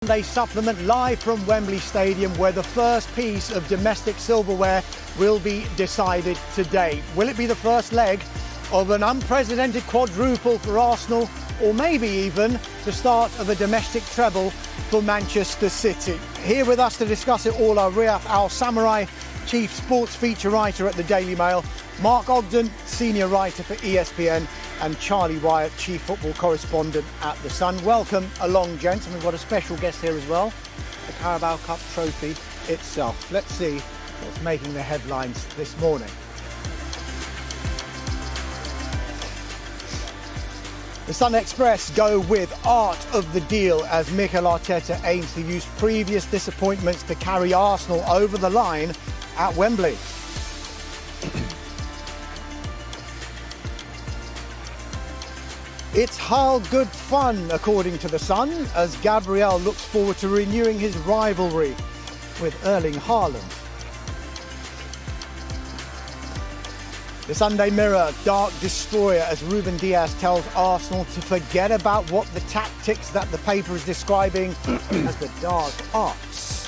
Sunday supplement live from Wembley Stadium, where the first piece of domestic silverware will be decided today. Will it be the first leg of an unprecedented quadruple for Arsenal, or maybe even the start of a domestic treble for Manchester City? Here with us to discuss it all are Riyadh Al Samurai, chief sports feature writer at the Daily Mail, Mark Ogden, senior writer for ESPN, and Charlie Wyatt, chief football correspondent at The Sun. Welcome along, gents, and we've got a special guest here as well, the Carabao Cup trophy itself. Let's see what's making the headlines this morning. The Sun Express go with art of the deal as Mikel Arteta aims to use previous disappointments to carry Arsenal over the line at Wembley. It's Hull good fun, according to The Sun, as Gabriel looks forward to renewing his rivalry with Erling Haaland. The Sunday Mirror, dark destroyer, as Ruben Dias tells Arsenal to forget about what the tactics that the paper is describing as the dark arts.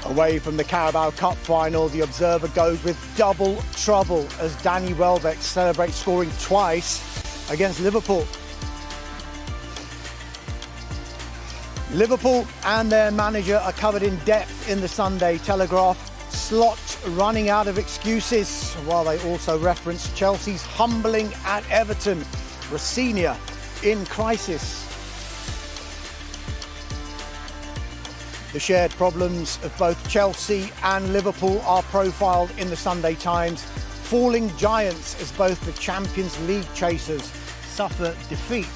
Away from the Carabao Cup final, the Observer goes with double trouble as Danny Welbeck celebrates scoring twice against Liverpool. Liverpool and their manager are covered in depth in the Sunday Telegraph. Slot running out of excuses, while they also reference Chelsea's humbling at Everton. Rosinia in crisis. The shared problems of both Chelsea and Liverpool are profiled in the Sunday Times. Falling giants as both the Champions League chasers suffer defeat.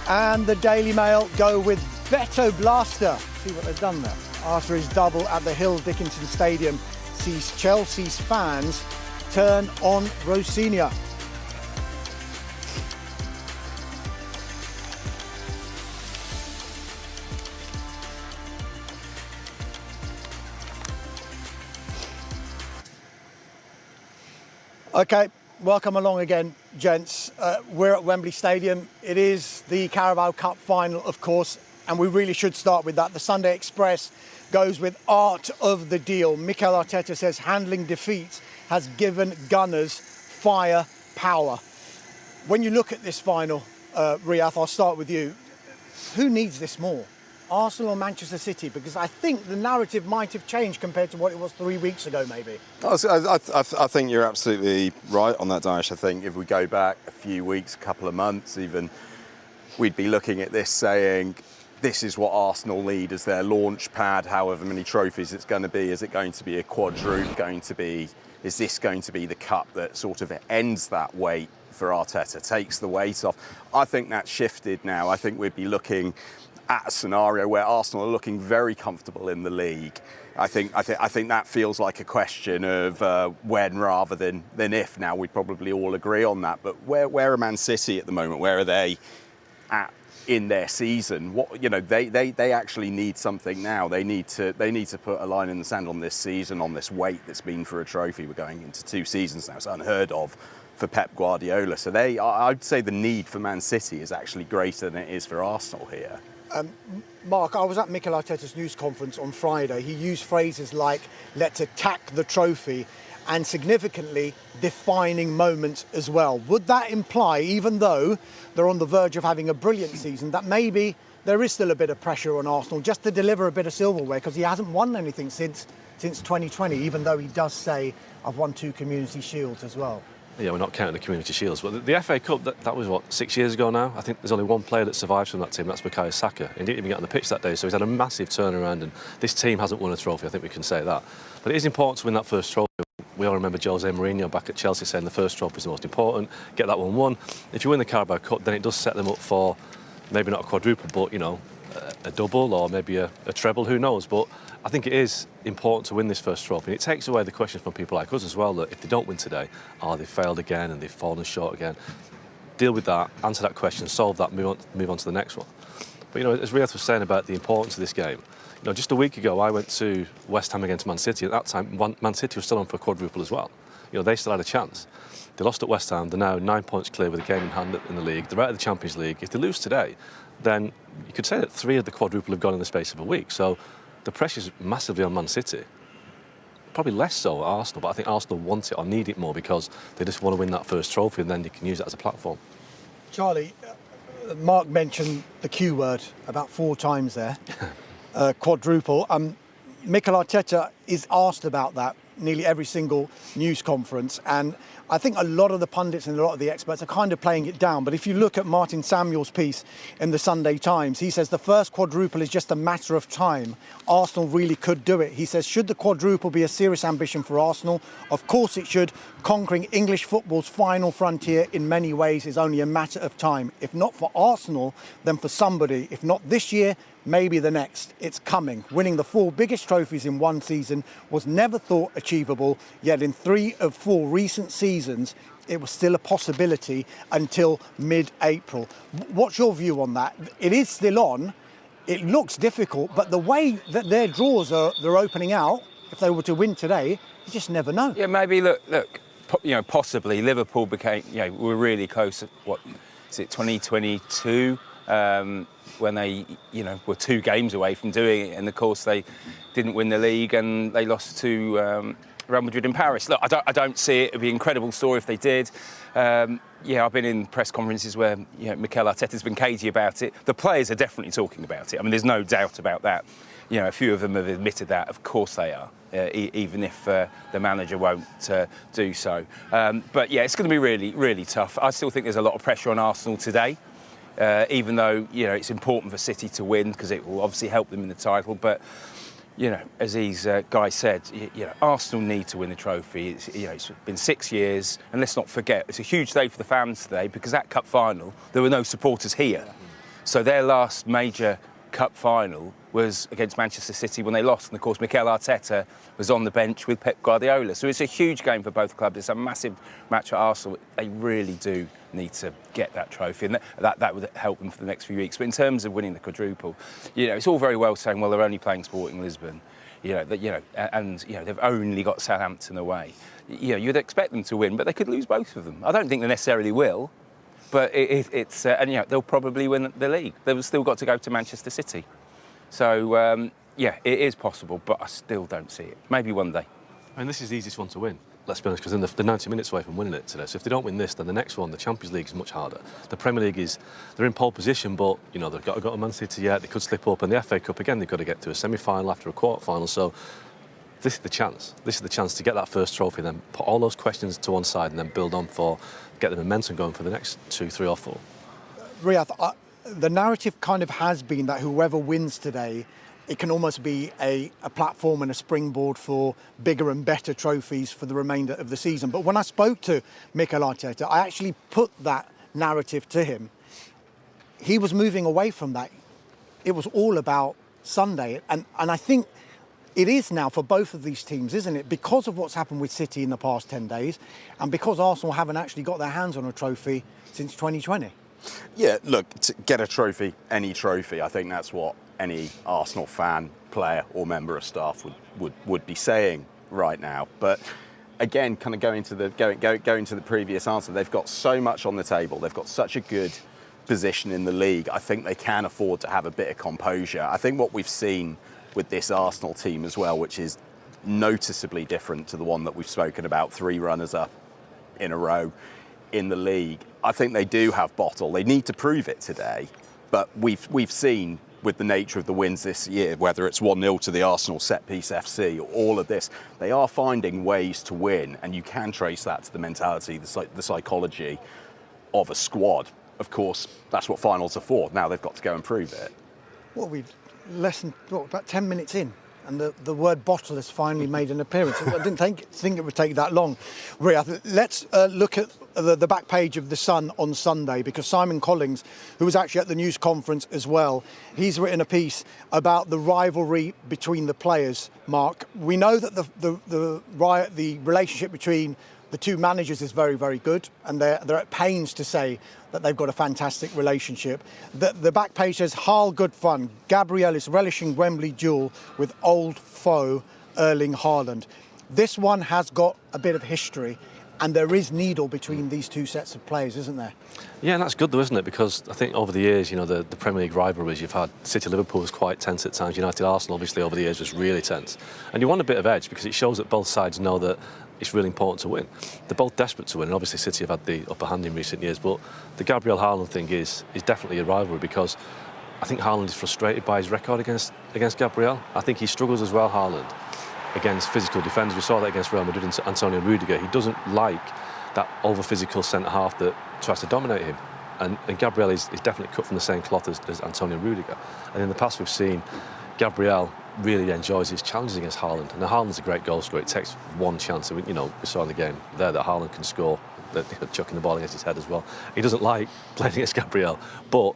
And the Daily Mail go with Beto Blaster. See what they've done there. After his double at the Hill Dickinson Stadium, sees Chelsea's fans turn on Rosinia. Okay, welcome along again, gents. We're at Wembley Stadium. It is the Carabao Cup final, of course, and we really should start with that. The Sunday Express goes with art of the deal. Mikel Arteta says handling defeat has given Gunners firepower. When you look at this final, Riyadh, I'll start with you. Who needs this more? Arsenal or Manchester City? Because I think the narrative might have changed compared to what it was 3 weeks ago, maybe. I think you're absolutely right on that, Daesh. I think if we go back a few weeks, a couple of months even, we'd be looking at this saying, this is what Arsenal need as their launch pad, however many trophies it's going to be. Is it going to be a quadruple? Is this going to be the cup that sort of ends that weight for Arteta, takes the weight off? I think that's shifted now. I think we'd be looking at a scenario where Arsenal are looking very comfortable in the league. I think that feels like a question of when rather than if. Now we'd probably all agree on that. But where are Man City at the moment? Where are they at in their season? They actually need something now. They need to put a line in the sand on this season, on this wait that's been for a trophy. We're going into 2 seasons now. It's unheard of for Pep Guardiola. So I'd say the need for Man City is actually greater than it is for Arsenal here. Mark, I was at Mikel Arteta's news conference on Friday. He used phrases like, let's attack the trophy, and significantly defining moments as well. Would that imply, even though they're on the verge of having a brilliant season, that maybe there is still a bit of pressure on Arsenal just to deliver a bit of silverware, because he hasn't won anything since 2020, even though he does say, I've won 2 Community Shields as well? Yeah, we're not counting the Community Shields, but the FA Cup, that was, 6 years ago now? I think there's only one player that survives from that team, that's Bukayo Saka. He didn't even get on the pitch that day, so he's had a massive turnaround, and this team hasn't won a trophy, I think we can say that. But it is important to win that first trophy. We all remember Jose Mourinho back at Chelsea saying the first trophy is the most important, get that one won. If you win the Carabao Cup, then it does set them up for maybe not a quadruple, but, a double or maybe a treble, who knows. But I think it is important to win this first trophy. And it takes away the question from people like us as well, that if they don't win today, they've failed again and they've fallen short again. Deal with that, answer that question, solve that, move on to the next one. But, as Riyadh was saying about the importance of this game, just a week ago I went to West Ham against Man City. At that time, Man City was still on for a quadruple as well. they still had a chance. They lost at West Ham. They're now 9 points clear with a game in hand in the league. They're out of the Champions League. If they lose today, then you could say that 3 of the quadruple have gone in the space of a week. So the pressure's massively on Man City. Probably less so at Arsenal, but I think Arsenal want it or need it more because they just want to win that first trophy, and then you can use it as a platform. Charlie, Mark mentioned the Q word about 4 times there, quadruple. Mikel Arteta is asked about that nearly every single news conference, and I think a lot of the pundits and a lot of the experts are kind of playing it down. But if you look at Martin Samuel's piece in the Sunday Times, he says the first quadruple is just a matter of time. Arsenal really could do it. He says, should the quadruple be a serious ambition for Arsenal? Of course it should. Conquering English football's final frontier in many ways is only a matter of time. If not for Arsenal, then for somebody. If not this year, maybe the next. It's coming. Winning the 4 biggest trophies in one season was never thought achievable, yet in 3 of 4 recent seasons, it was still a possibility until mid-April. What's your view on that? It is still on. It looks difficult, but the way that their draws they're opening out, if they were to win today, you just never know. Yeah, maybe look, possibly Liverpool became, were really close at, 2022, when they, were 2 games away from doing it, and of course they didn't win the league and they lost to Real Madrid in Paris. Look, I don't see it. It'd be an incredible story if they did. I've been in press conferences where Mikel Arteta's been cagey about it. The players are definitely talking about it. I mean, there's no doubt about that. A few of them have admitted that. Of course they are, even if the manager won't do so. But it's going to be really, really tough. I still think there's a lot of pressure on Arsenal today. Even though it's important for City to win because it will obviously help them in the title, but as these guys said, Arsenal need to win the trophy. It's been 6 years, and let's not forget it's a huge day for the fans today because that cup final there were no supporters here, so their last major cup final was against Manchester City when they lost, and of course Mikel Arteta was on the bench with Pep Guardiola. So it's a huge game for both clubs. It's a massive match for Arsenal. They really do need to get that trophy, and that would help them for the next few weeks. But in terms of winning the quadruple, it's all very well saying, well, they're only playing Sporting Lisbon, and they've only got Southampton away. You'd expect them to win, but they could lose both of them. I don't think they necessarily will, but it's they'll probably win the league. They've still got to go to Manchester City. So, it is possible, but I still don't see it. Maybe one day. And this is the easiest one to win, let's be honest, because they're 90 minutes away from winning it today. So if they don't win this, then the next one, the Champions League, is much harder. The Premier League they're in pole position, but, they've got to go to Man City yet. They could slip up. And the FA Cup, again, they've got to get to a semi-final after a quarter-final. So this is the chance. This is the chance to get that first trophy, then put all those questions to one side and then build on get the momentum going for the next 2, 3 or 4. Riyadh, the narrative kind of has been that whoever wins today, it can almost be a platform and a springboard for bigger and better trophies for the remainder of the season. But when I spoke to Mikel Arteta, I actually put that narrative to him. He was moving away from that. It was all about Sunday. And I think it is now for both of these teams, isn't it? Because of what's happened with City in the past 10 days and because Arsenal haven't actually got their hands on a trophy since 2020. Yeah, look, to get a trophy, any trophy, I think that's what any Arsenal fan, player or member of staff would be saying right now. But again, kind of going to the previous answer, they've got so much on the table. They've got such a good position in the league. I think they can afford to have a bit of composure. I think what we've seen with this Arsenal team as well, which is noticeably different to the one that we've spoken about, 3 runners-up in a row in the league. I think they do have bottle. They need to prove it today, but we've seen with the nature of the wins this year, whether it's 1-0 to the Arsenal set-piece FC or all of this, they are finding ways to win, and you can trace that to the mentality, the psychology of a squad. Of course, that's what finals are for. Now they've got to go and prove it. About 10 minutes in, and the word bottle has finally made an appearance. I didn't think it would take that long. Riyadh, let's look at the back page of The Sun on Sunday, because Simon Collins, who was actually at the news conference as well, he's written a piece about the rivalry between the players, Mark. We know that the relationship between the two managers is very, very good, and they're at pains to say that they've got a fantastic relationship. The back page says, Harl good fun. Gabriel is relishing Wembley duel with old foe Erling Haaland. This one has got a bit of history, and there is needle between these two sets of players, isn't there? Yeah, and that's good though, isn't it? Because I think over the years, you know, the Premier League rivalries you've had, City-Liverpool was quite tense at times. United-Arsenal, obviously, over the years was really tense. And you want a bit of edge because it shows that both sides know that it's really important to win. They're both desperate to win, and obviously City have had the upper hand in recent years. But the Gabriel Haaland thing is definitely a rivalry because I think Haaland is frustrated by his record against Gabriel. I think he struggles as well, Haaland, against physical defenders. We saw that against Real Madrid and Antonio Rudiger. He doesn't like that over-physical centre-half that tries to dominate him. And Gabriel is definitely cut from the same cloth as Antonio Rudiger. And in the past we've seen Gabriel really enjoys his challenges against Haaland. Now Haaland's a great goal scorer. It takes one chance. And we saw in the game there that Haaland can score, chucking the ball against his head as well. He doesn't like playing against Gabriel, but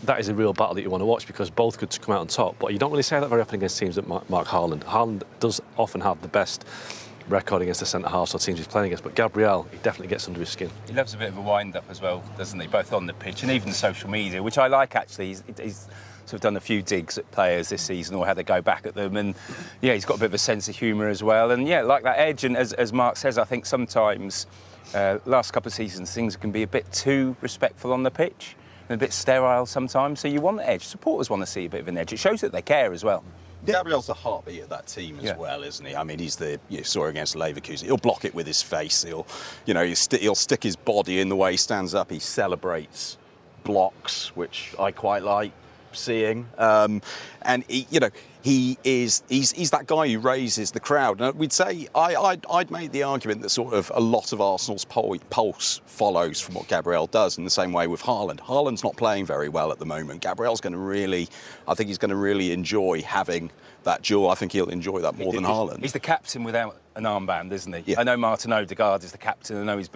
that is a real battle that you want to watch because both could come out on top. But you don't really say that very often against teams that mark Haaland. Haaland does often have the best record against the centre-halves or teams he's playing against, but Gabriel, he definitely gets under his skin. He loves a bit of a wind-up as well, doesn't he? Both on the pitch and even social media, which I like actually. He's sort of done a few digs at players this season or how they go back at them, and yeah, he's got a bit of a sense of humour as well, and yeah, like that edge. And as Mark says, I think sometimes last couple of seasons things can be a bit too respectful on the pitch and a bit sterile sometimes, so you want the edge. Supporters want to see a bit of an edge. It shows that they care as well. Gabriel's the heartbeat of that team as well, isn't he? I mean, he's you saw against Leverkusen. He'll block it with his face. He'll stick his body in the way he stands up. He celebrates blocks, which I quite like seeing. And he's that guy who raises the crowd. And we'd say I'd made the argument that sort of a lot of Arsenal's pulse follows from what Gabriel does in the same way with Haaland. Haaland's not playing very well at the moment. Gabriel's I think he's going to really enjoy having that duel. I think he'll enjoy that more than Haaland. He's the captain without an armband, isn't he? Yeah. I know Martin Odegaard is the captain. I know he's,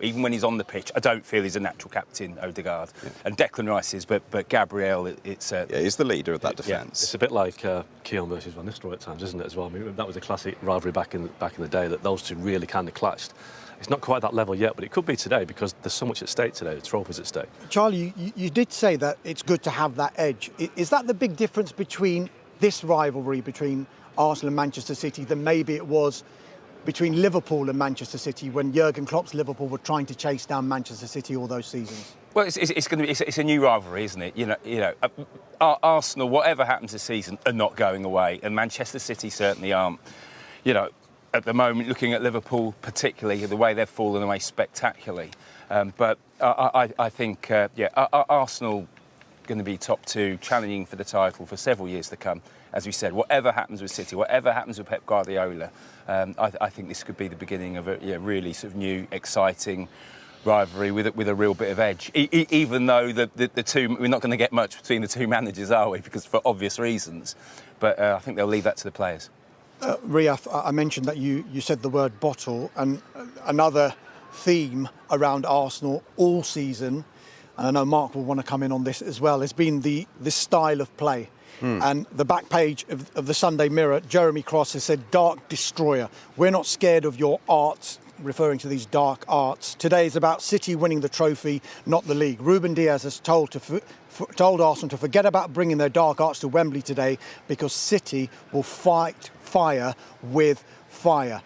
even when he's on the pitch, I don't feel he's a natural captain, Odegaard. Yeah. And Declan Rice is, but Gabriel, it's... he's the leader of that defence. Yeah. It's a bit like Keown versus Van Nistelrooy at times, isn't it, as well? I mean, that was a classic rivalry back in the day that those two really kind of clashed. It's not quite that level yet, but it could be today because there's so much at stake today. The trophy's at stake. Charlie, you did say that it's good to have that edge. Is that the big difference between this rivalry between Arsenal and Manchester City than maybe it was between Liverpool and Manchester City when Jurgen Klopp's Liverpool were trying to chase down Manchester City all those seasons? Well, it's going to be it's a new rivalry, isn't it? Arsenal, whatever happens this season, are not going away, and Manchester City certainly aren't. At the moment, looking at Liverpool particularly, the way they've fallen away spectacularly. But I think, Arsenal going to be top two, challenging for the title for several years to come. As we said, whatever happens with City, whatever happens with Pep Guardiola, I think this could be the beginning of a really sort of new, exciting rivalry with a real bit of edge. Even though the two, we're not going to get much between the two managers, are we? Because for obvious reasons. But I think they'll leave that to the players. Ria, I mentioned that you said the word bottle, and another theme around Arsenal all season, and I know Mark will want to come in on this as well, has been this style of play. And the back page of the Sunday Mirror, Jeremy Cross has said, "Dark destroyer. We're not scared of your arts," referring to these dark arts. Today is about City winning the trophy, not the league. Ruben Diaz has told Arsenal to forget about bringing their dark arts to Wembley today because City will fight fire with fire.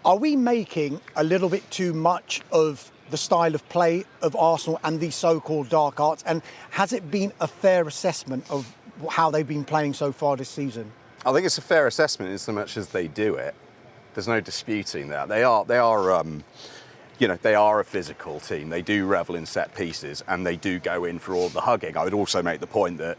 Are we making a little bit too much of the style of play of Arsenal and these so-called dark arts? And has it been a fair assessment of how they've been playing so far this season? I think it's a fair assessment in so much as they do it. There's no disputing that. They are a physical team. They do revel in set pieces and they do go in for all the hugging. I would also make the point that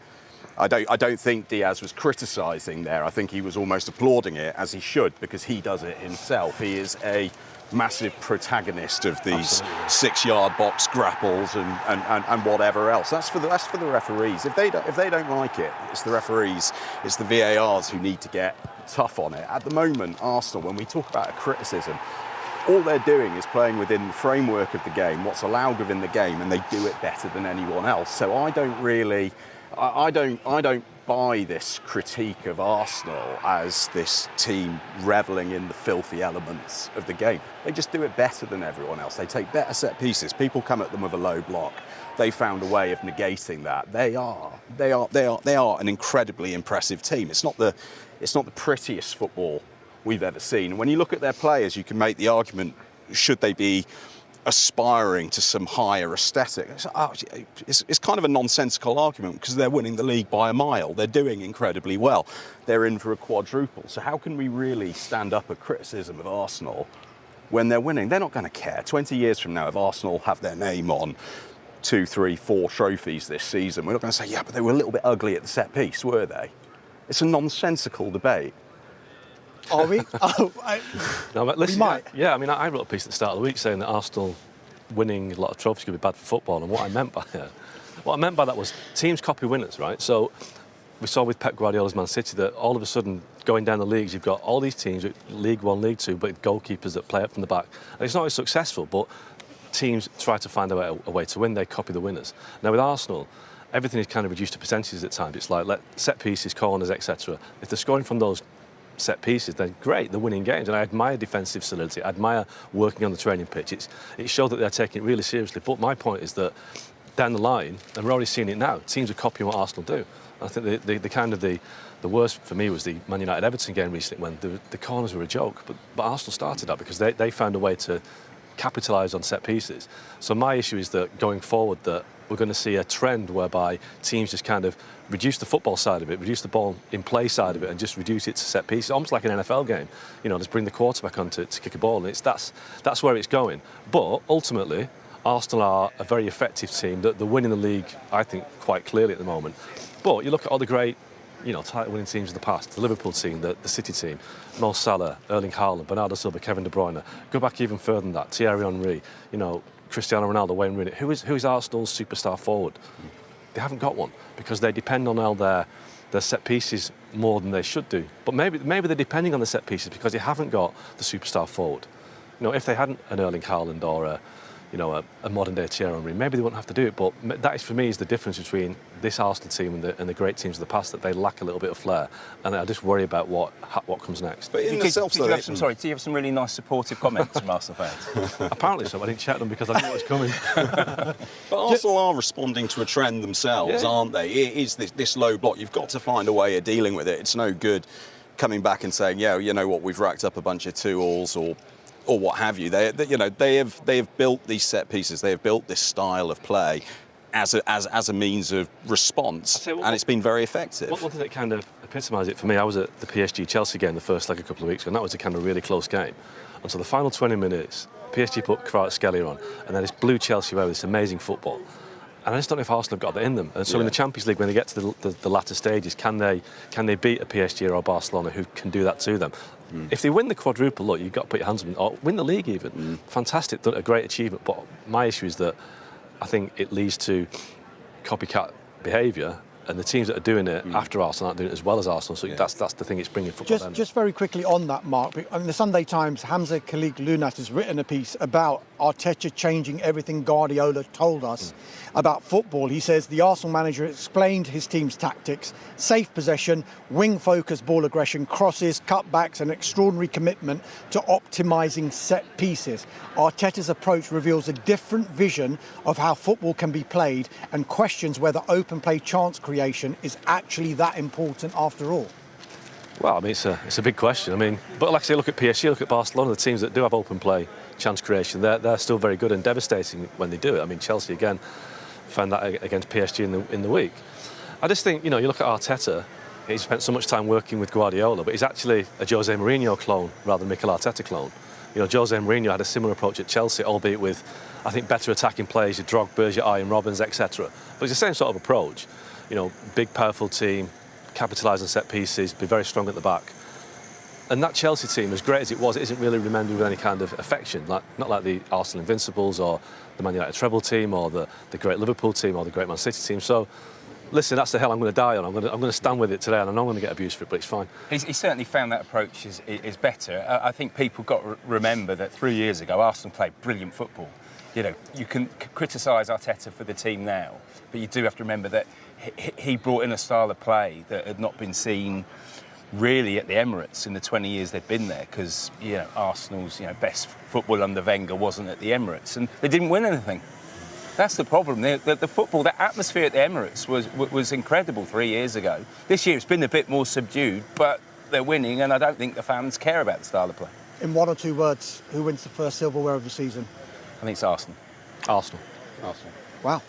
I don't think Diaz was criticising there. I think he was almost applauding it, as he should, because he does it himself. He is a massive protagonist of these 6-yard box grapples and whatever else. That's for the referees. If they don't like it, it's the referees, it's the VARs who need to get tough on it. At the moment, Arsenal, when we talk about a criticism, all they're doing is playing within the framework of the game, what's allowed within the game, and they do it better than anyone else. So I don't buy this critique of Arsenal as this team revelling in the filthy elements of the game. They just do it better than everyone else. They take better set pieces. People come at them with a low block. They found a way of negating that. They are an incredibly impressive team. It's not the prettiest football we've ever seen. And when you look at their players, you can make the argument, should they be aspiring to some higher aesthetic? It's kind of a nonsensical argument because they're winning the league by a mile. They're doing incredibly well. They're in for a quadruple. So how can we really stand up a criticism of Arsenal when they're winning? They're not going to care. 20 years from now, if Arsenal have their name on 2, 3, 4 trophies this season, we're not going to say, yeah, but they were a little bit ugly at the set piece, were they? It's a nonsensical debate. Are we? No, but listen, we might. Yeah, I mean, I wrote a piece at the start of the week saying that Arsenal winning a lot of trophies could be bad for football, and what I meant by that was teams copy winners, right? So we saw with Pep Guardiola's Man City that all of a sudden, going down the leagues, you've got all these teams with League One, League Two, but goalkeepers that play up from the back. And it's not as successful, but teams try to find a way to win. They copy the winners. Now with Arsenal, everything is kind of reduced to percentages at times. It's like set pieces, corners, etc. If they're scoring from those set pieces, then great, they're winning games. And I admire defensive solidity. I admire working on the training pitch. It showed that they're taking it really seriously. But my point is that down the line, and we're already seeing it now, teams are copying what Arsenal do. I think the worst for me was the Man United-Everton game recently when the corners were a joke. But Arsenal started that because they found a way to capitalise on set pieces. So my issue is that going forward that we're going to see a trend whereby teams just kind of reduce the football side of it, reduce the ball in play side of it, and just reduce it to set pieces, almost like an NFL game. You know, just bring the quarterback on to kick a ball, and that's where it's going. But ultimately, Arsenal are a very effective team. They're winning the league, I think, quite clearly at the moment. But you look at all the great, title-winning teams of the past, the Liverpool team, the City team, Mo Salah, Erling Haaland, Bernardo Silva, Kevin De Bruyne. Go back even further than that, Thierry Henry, Cristiano Ronaldo, Wayne Rooney. Who is Arsenal's superstar forward? They haven't got one because they depend on all their set pieces more than they should do. But maybe they're depending on the set pieces because they haven't got the superstar forward. If they hadn't an Erling Haaland or a modern-day Thierry Henry, maybe they wouldn't have to do it. But that, for me, is the difference between this Arsenal team and the great teams of the past, that they lack a little bit of flair. And I just worry about what comes next. But in do you have some really nice supportive comments from Arsenal fans? Apparently so. I didn't check them because I knew what was coming. But Arsenal are responding to a trend themselves, aren't they? It is this low block. You've got to find a way of dealing with it. It's no good coming back and saying, yeah, you know what, we've racked up a bunch of 2-alls or what have you. They have built these set pieces. They have built this style of play as a means of response, and it's been very effective. One thing that kind of epitomised it for me, I was at the PSG-Chelsea game, the first leg a couple of weeks ago, and that was a kind of really close game. Until the final 20 minutes, PSG put Kvaratskhelia on, and then this blew Chelsea away with this amazing football. And I just don't know if Arsenal have got that in them. And so in the Champions League, when they get to the latter stages, can they beat a PSG or a Barcelona who can do that to them? If they win the quadruple, look, you've got to put your hands on them, or win the league even. Fantastic, a great achievement. But my issue is that I think it leads to copycat behaviour, and the teams that are doing it after Arsenal aren't doing it as well as Arsenal. So that's the thing it's bringing football. Just very quickly on that, Mark. In the Sunday Times, Hamza Khalid Lunat has written a piece about Arteta changing everything Guardiola told us about football. He says the Arsenal manager explained his team's tactics: safe possession, wing-focused ball aggression, crosses, cutbacks, and extraordinary commitment to optimising set pieces. Arteta's approach reveals a different vision of how football can be played and questions whether open play chance creation is actually that important after all. Well, I mean, it's a big question. I mean, but like I say, look at PSG, look at Barcelona, the teams that do have open play, chance creation, they're still very good and devastating when they do it. I mean, Chelsea, again, found that against PSG in the week. I just think, you look at Arteta, he's spent so much time working with Guardiola, but he's actually a Jose Mourinho clone rather than Mikel Arteta clone. Jose Mourinho had a similar approach at Chelsea, albeit with, I think, better attacking players, your Drogbas, your Ian Robbins, etc. But it's the same sort of approach. Big, powerful team, capitalise on set pieces, be very strong at the back. And that Chelsea team, as great as it was, it isn't really remembered with any kind of affection, not like the Arsenal Invincibles or the Man United treble team or the great Liverpool team or the great Man City team. So, listen, that's the hill I'm going to die on. I'm going to stand with it today, and I know I'm going to get abused for it, but it's fine. He certainly found that approach is better. I think people got to remember that 3 years ago, Arsenal played brilliant football. You can criticise Arteta for the team now, but you do have to remember that he brought in a style of play that had not been seen really at the Emirates in the 20 years they've been there, because Arsenal's best football under Wenger wasn't at the Emirates, and they didn't win anything. That's the problem. The football, the atmosphere at the Emirates was incredible 3 years ago. This year it's been a bit more subdued, but they're winning, and I don't think the fans care about the style of play. In one or two words, who wins the first silverware of the season? I think it's Arsenal. Arsenal. Arsenal. Wow.